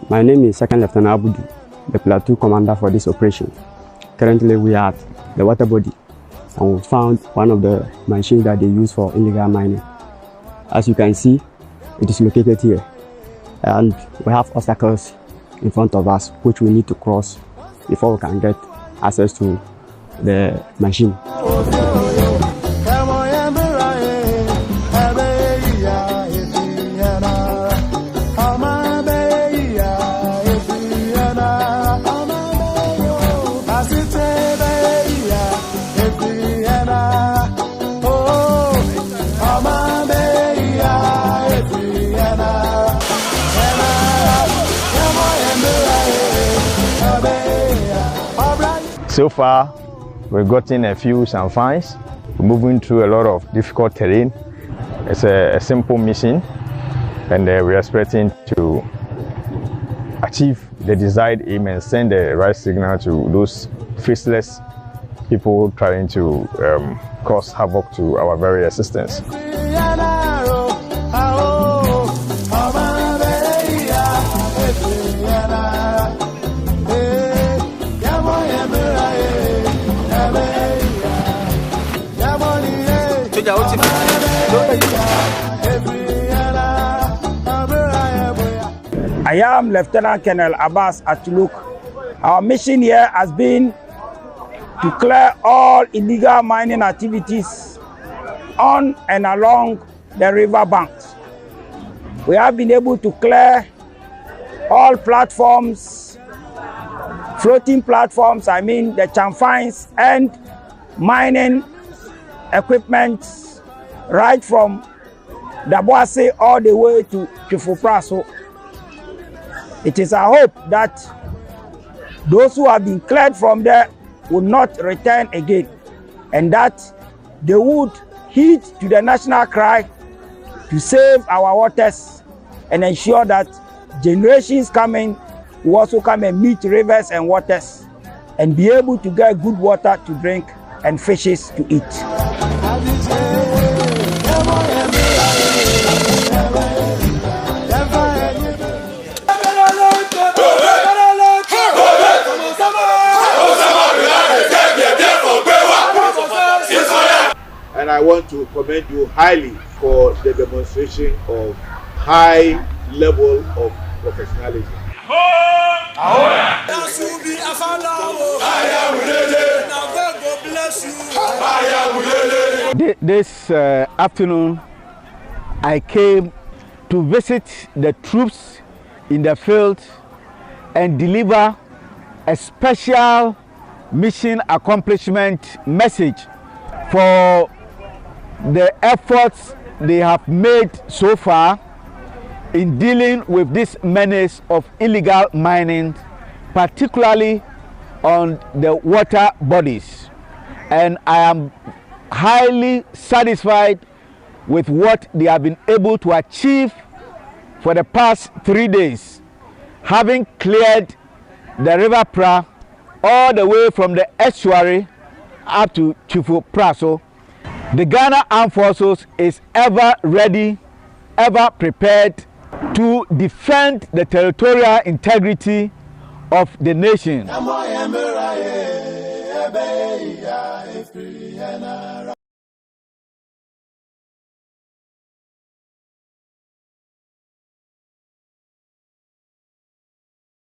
My name is Second Lieutenant Abudu, the platoon commander for this operation. Currently we are at the water body and we found one of the machines that they use for illegal mining. As you can see, it is located here and we have obstacles in front of us which we need to cross before we can get access to the machine. So far, we've gotten a few some finds. We're moving through a lot of difficult terrain. It's a simple mission, and we're expecting to achieve the desired aim and send the right signal to those faceless people trying to cause havoc to our very existence. I am Lieutenant Colonel Abbas Atuluk. Our mission here has been to clear all illegal mining activities on and along the river banks. We have been able to clear all platforms, floating platforms, I mean the chamfines and mining equipment right from Daboase all the way to Chifupraso. It is our hope that those who have been cleared from there will not return again, and that they would heed to the national cry to save our waters and ensure that generations coming will also come and meet rivers and waters and be able to get good water to drink and fishes to eat. And I want to commend you highly for the demonstration of high level of professionalism. This afternoon, I came to visit the troops in the field and deliver a special mission accomplishment message for the efforts they have made so far in dealing with this menace of illegal mining, particularly on the water bodies. And I am highly satisfied with what they have been able to achieve for the past 3 days, having cleared the River Pra all the way from the estuary up to Chifupraso. The Ghana Armed Forces is ever ready, ever prepared to defend the territorial integrity of the nation.